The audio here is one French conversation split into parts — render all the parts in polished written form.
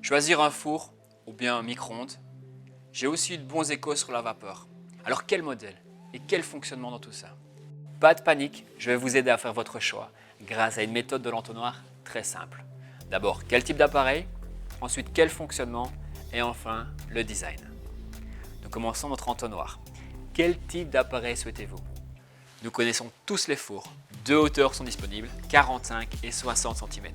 Choisir un four ou bien un micro-ondes. J'ai aussi eu de bons échos sur la vapeur. Alors quel modèle et quel fonctionnement dans tout ça? Pas de panique, je vais vous aider à faire votre choix grâce à une méthode de l'entonnoir très simple. D'abord, quel type d'appareil, ensuite quel fonctionnement et enfin le design. Nous commençons notre entonnoir. Quel type d'appareil souhaitez-vous? Nous connaissons tous les fours. Deux hauteurs sont disponibles, 45 et 60 cm.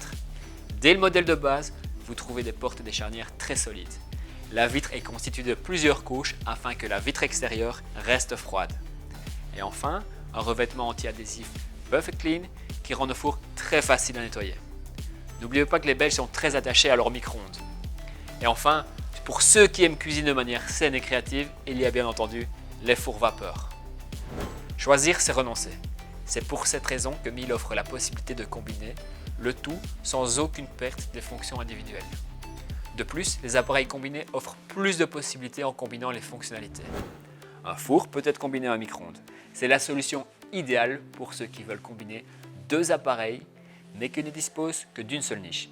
Dès le modèle de base, vous trouvez des portes et des charnières très solides. La vitre est constituée de plusieurs couches afin que la vitre extérieure reste froide. Et enfin, un revêtement anti-adhésif Buffet Clean qui rend le four très facile à nettoyer. N'oubliez pas que les Belges sont très attachés à leur micro-ondes. Et enfin, pour ceux qui aiment cuisiner de manière saine et créative, il y a bien entendu les fours vapeur. Choisir, c'est renoncer. C'est pour cette raison que Miele offre la possibilité de combiner le tout sans aucune perte des fonctions individuelles. De plus, les appareils combinés offrent plus de possibilités en combinant les fonctionnalités. Un four peut être combiné à un micro-ondes. C'est la solution idéale pour ceux qui veulent combiner deux appareils mais qui ne disposent que d'une seule niche.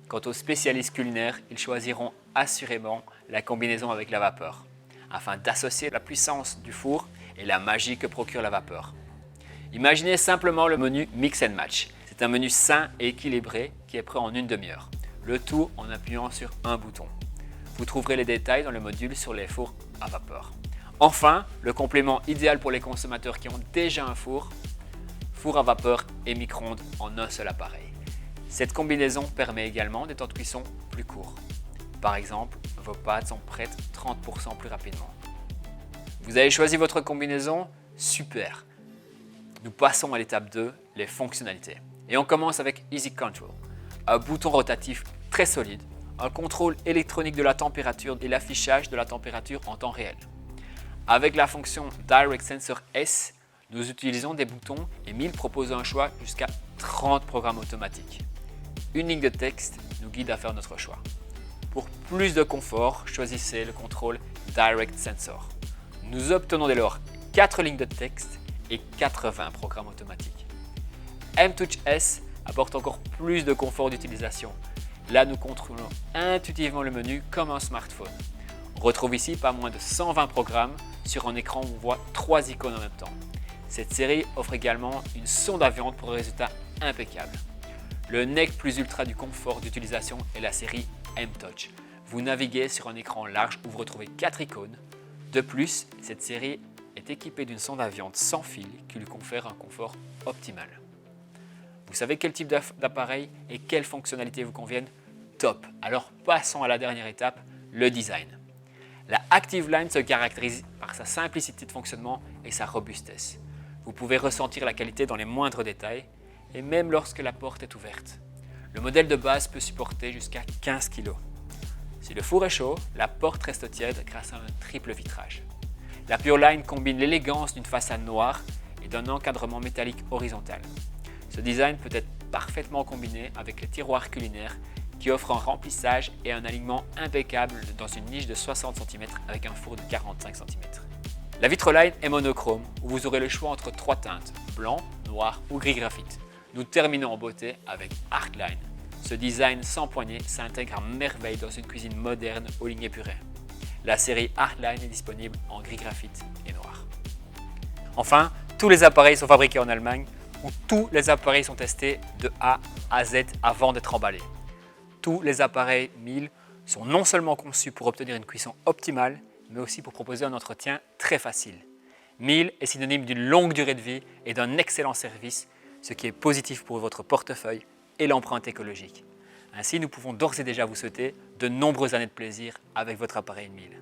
Quant aux spécialistes culinaires, ils choisiront assurément la combinaison avec la vapeur, afin d'associer la puissance du four et la magie que procure la vapeur. Imaginez simplement le menu Mix and Match. C'est un menu sain et équilibré qui est prêt en une demi-heure. Le tout en appuyant sur un bouton. Vous trouverez les détails dans le module sur les fours à vapeur. Enfin, le complément idéal pour les consommateurs qui ont déjà un four à vapeur et micro-ondes en un seul appareil. Cette combinaison permet également des temps de cuisson plus courts. Par exemple, vos pâtes sont prêtes 30% plus rapidement. Vous avez choisi votre combinaison? Super! Nous passons à l'étape 2, les fonctionnalités. Et on commence avec Easy Control, un bouton rotatif très solide, un contrôle électronique de la température et l'affichage de la température en temps réel. Avec la fonction Direct Sensor S, nous utilisons des boutons et Miele propose un choix jusqu'à 30 programmes automatiques. Une ligne de texte nous guide à faire notre choix. Pour plus de confort, choisissez le contrôle Direct Sensor. Nous obtenons dès lors 4 lignes de texte et 80 programmes automatiques. M-Touch S apporte encore plus de confort d'utilisation. Là, nous contrôlons intuitivement le menu comme un smartphone. On retrouve ici pas moins de 120 programmes sur un écran où on voit 3 icônes en même temps. Cette série offre également une sonde à viande pour un résultat impeccable. Le nec plus ultra du confort d'utilisation est la série M-Touch. Vous naviguez sur un écran large où vous retrouvez 4 icônes. De plus, cette série est équipée d'une sonde à viande sans fil qui lui confère un confort optimal. Vous savez quel type d'appareil et quelles fonctionnalités vous conviennent? Top! Alors passons à la dernière étape, le design. La Active Line se caractérise par sa simplicité de fonctionnement et sa robustesse. Vous pouvez ressentir la qualité dans les moindres détails et même lorsque la porte est ouverte. Le modèle de base peut supporter jusqu'à 15 kg. Si le four est chaud, la porte reste tiède grâce à un triple vitrage. La Pure Line combine l'élégance d'une façade noire et d'un encadrement métallique horizontal. Ce design peut être parfaitement combiné avec les tiroirs culinaires qui offrent un remplissage et un alignement impeccable dans une niche de 60 cm avec un four de 45 cm. La vitre Line est monochrome où vous aurez le choix entre 3 teintes, blanc, noir ou gris graphite. Nous terminons en beauté avec Arcline. Ce design sans poignée s'intègre à merveille dans une cuisine moderne aux lignes épurées. La série Arcline est disponible en gris graphite et noir. Enfin, tous les appareils sont fabriqués en Allemagne où tous les appareils sont testés de A à Z avant d'être emballés. Tous les appareils Miele sont non seulement conçus pour obtenir une cuisson optimale, mais aussi pour proposer un entretien très facile. Miele est synonyme d'une longue durée de vie et d'un excellent service, ce qui est positif pour votre portefeuille et l'empreinte écologique. Ainsi, nous pouvons d'ores et déjà vous souhaiter de nombreuses années de plaisir avec votre appareil Miele.